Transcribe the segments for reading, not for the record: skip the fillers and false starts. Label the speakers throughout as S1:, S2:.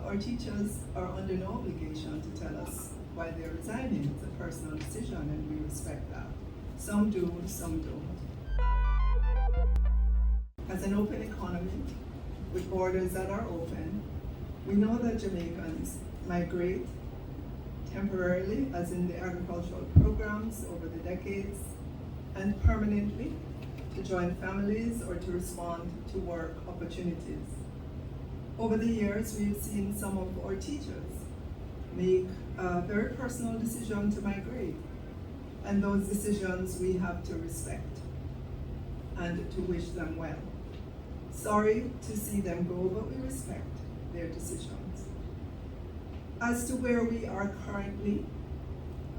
S1: Our teachers are under no obligation to tell us why they're resigning. It's a personal decision, and we respect that. Some do, some don't. As an open economy with borders that are open, we know that Jamaicans migrate temporarily, as in the agricultural programs over the decades, and permanently to join families or to respond to work opportunities. Over the years, we've seen some of our teachers make a very personal decision to migrate, and those decisions we have to respect and to wish them well. Sorry to see them go, but we respect their decisions. As to where we are currently,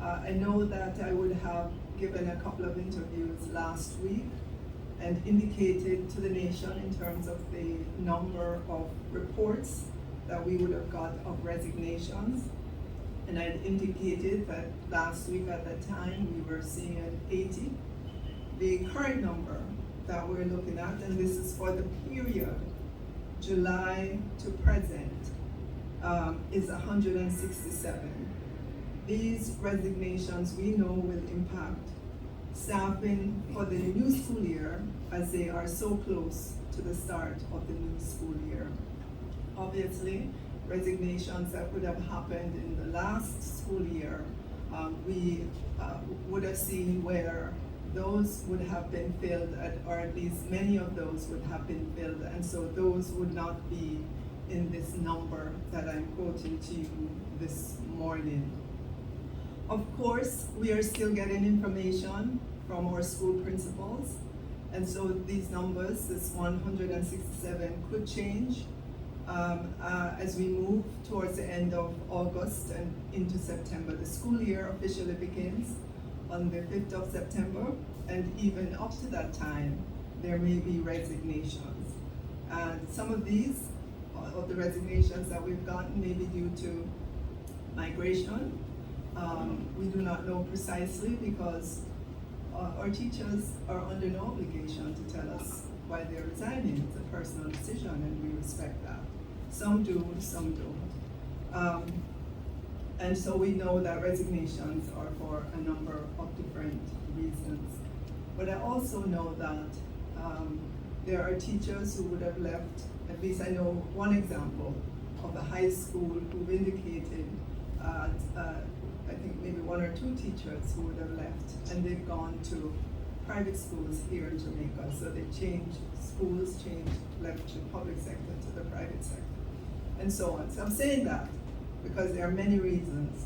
S1: I know that I would have given a couple of interviews last week and indicated to the nation in terms of the number of reports that we would have got of resignations. And I'd indicated that last week at that time we were seeing at 80. The current number that we're looking at, and this is for the period July to present, is 167. These resignations we know will impact staffing for the new school year, as they are so close to the start of the new school year. Obviously, resignations that would have happened in the last school year, we would have seen where those would have been filled, or at least many of those would have been filled, and so those would not be in this number that I'm quoting to you this morning. Of course, we are still getting information from our school principals, and so these numbers, this 167, could change as we move towards the end of August and into September. The school year officially begins on the 5th of September, and even up to that time, there may be resignations. And some of these, of the resignations that we've gotten, may be due to migration. We do not know precisely, because our teachers are under no obligation to tell us why they're resigning. It's a personal decision, and we respect that. Some do, some don't. And so we know that resignations are for a number of different reasons. But I also know that there are teachers who would have left. At least I know one example of a high school who indicated I think maybe one or two teachers who would have left, and they've gone to private schools here in Jamaica. So they changed schools, left the public sector to the private sector, and so on. So I'm saying that because there are many reasons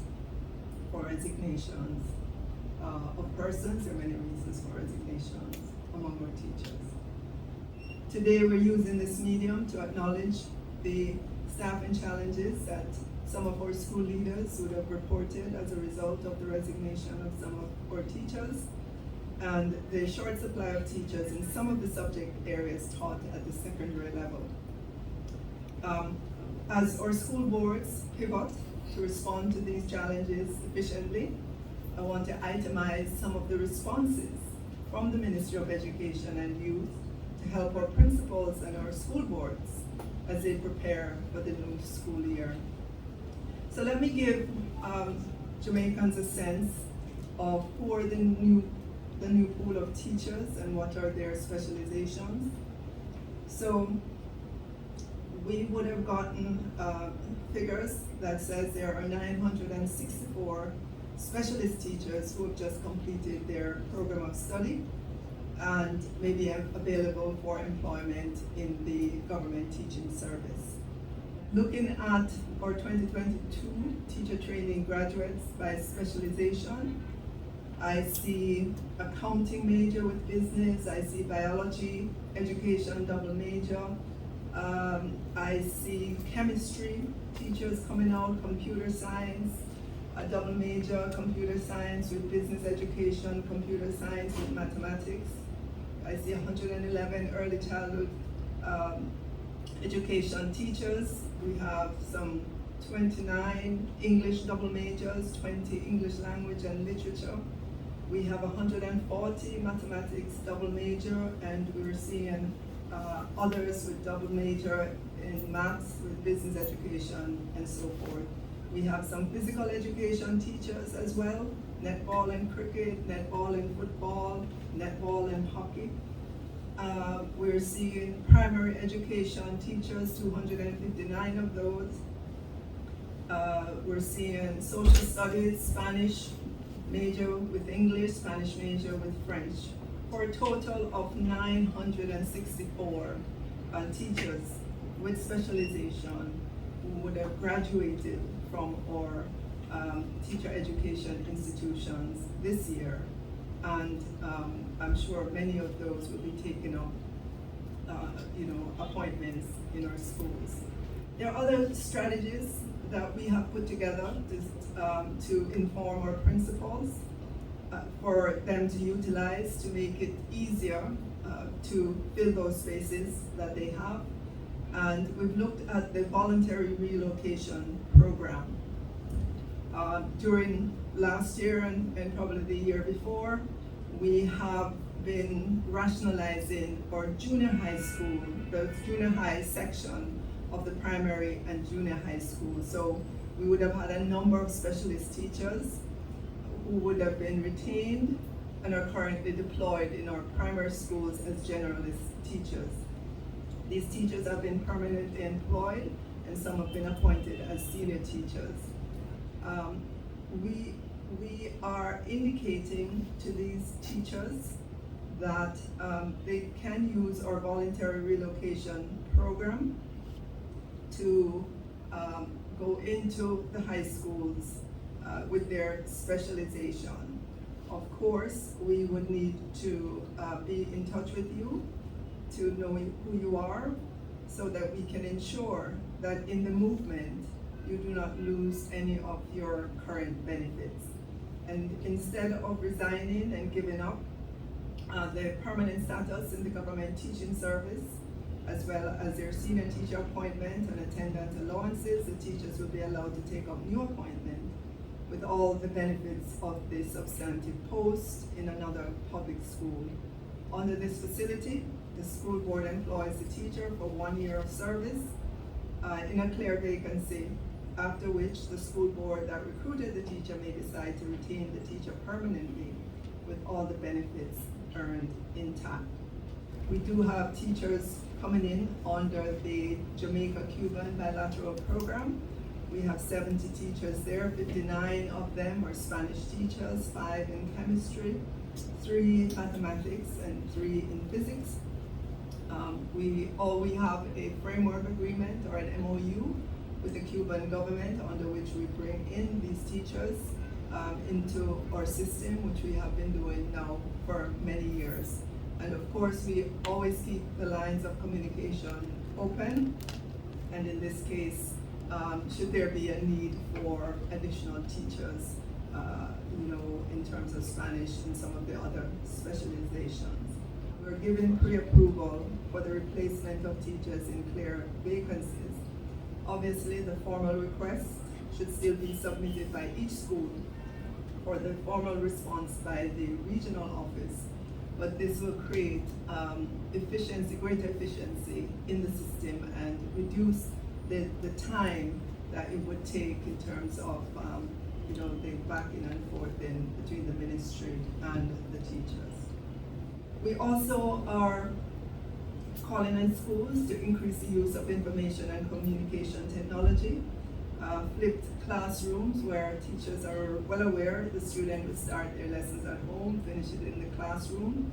S1: for resignations of persons. There are many reasons for resignations among our teachers. Today we're using this medium to acknowledge the staffing challenges that some of our school leaders would have reported as a result of the resignation of some of our teachers, and the short supply of teachers in some of the subject areas taught at the secondary level. As our school boards pivot to respond to these challenges efficiently, I want to itemize some of the responses from the Ministry of Education and Youth to help our principals and our school boards as they prepare for the new school year. So let me give Jamaicans a sense of who are the new pool of teachers and what are their specializations. So we would have gotten figures that says there are 964 specialist teachers who have just completed their program of study and may be available for employment in the government teaching service. Looking at our 2022 teacher training graduates by specialization, I see accounting major with business, I see biology, education double major, I see chemistry teachers coming out, computer science, a double major, computer science with business education, computer science with mathematics. I see 111 early childhood education teachers. We have some 29 English double majors, 20 English language and literature. We have 140 mathematics double major, and we're seeing others with double major in maths, with business education, and so forth. We have some physical education teachers as well, netball and cricket, netball and football, netball and hockey. We're seeing primary education teachers, 259 of those. We're seeing social studies, Spanish major with English, Spanish major with French, for a total of 964 teachers with specialization who would have graduated from our teacher education institutions this year. And I'm sure many of those will be taking up appointments in our schools. There are other strategies that we have put together to inform our principals for them to utilize to make it easier to fill those spaces that they have. And we've looked at the voluntary relocation program. During last year and probably the year before, we have been rationalizing our junior high school, the junior high section of the primary and junior high school. So we would have had a number of specialist teachers who would have been retained and are currently deployed in our primary schools as generalist teachers. These teachers have been permanently employed, and some have been appointed as senior teachers. We are indicating to these teachers that they can use our voluntary relocation program to go into the high schools with their specialization. Of course, we would need to be in touch with you to know who you are, so that we can ensure that in the movement you do not lose any of your current benefits. And instead of resigning and giving up their permanent status in the government teaching service, as well as their senior teacher appointment and attendance allowances, the teachers will be allowed to take up new appointment with all the benefits of the substantive post in another public school. Under this facility, the school board employs the teacher for 1 year of service in a clear vacancy, after which the school board that recruited the teacher may decide to retain the teacher permanently with all the benefits earned intact. We do have teachers coming in under the Jamaica Cuban Bilateral program. We have 70 teachers there, 59 of them are Spanish teachers, 5 in chemistry, 3 in mathematics, and 3 in physics. We have a framework agreement, or an MOU, with the Cuban government, under which we bring in these teachers into our system, which we have been doing now for many years. And of course, we always keep the lines of communication open. And in this case, should there be a need for additional teachers, in terms of Spanish and some of the other specializations. We're given pre-approval for the replacement of teachers in clear vacancies. Obviously, the formal request should still be submitted by each school, or the formal response by the regional office. But this will create greater efficiency in the system, and reduce the time that it would take in terms of the backing and forth between the ministry and the teachers. We also are calling on schools to increase the use of information and communication technology. Flipped classrooms, where teachers are well aware the student will start their lessons at home, finish it in the classroom.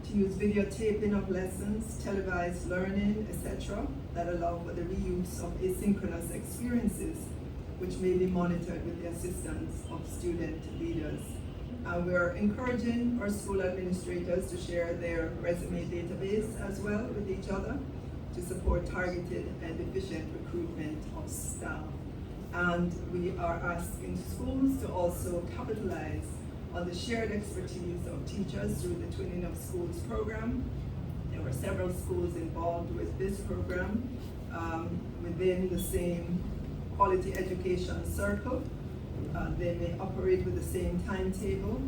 S1: To use videotaping of lessons, televised learning, etc., that allow for the reuse of asynchronous experiences, which may be monitored with the assistance of student leaders. We're encouraging our school administrators to share their resume database as well with each other to support targeted and efficient recruitment of staff. And we are asking schools to also capitalize on the shared expertise of teachers through the Twinning of Schools program. There were several schools involved with this program within the same quality education circle. They may operate with the same timetable,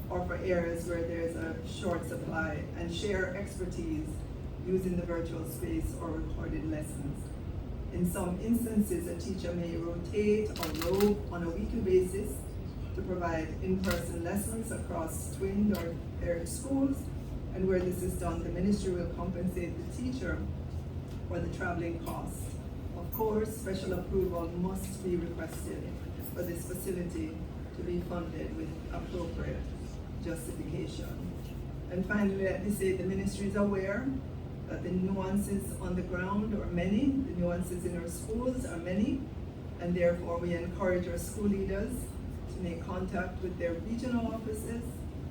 S1: or for areas where there's a short supply, and share expertise using the virtual space or recorded lessons. In some instances, a teacher may rotate or rope on a weekly basis to provide in-person lessons across twinned or paired schools, and where this is done, the ministry will compensate the teacher for the traveling costs. Of course, special approval must be requested for this facility to be funded with appropriate justification. And finally, let me say the ministry is aware that the nuances on the ground are many, the nuances in our schools are many, and therefore we encourage our school leaders to make contact with their regional offices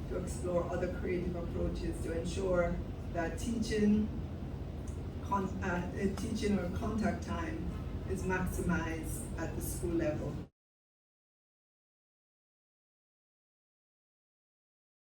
S1: to explore other creative approaches to ensure that teaching or contact time is maximized at the school level.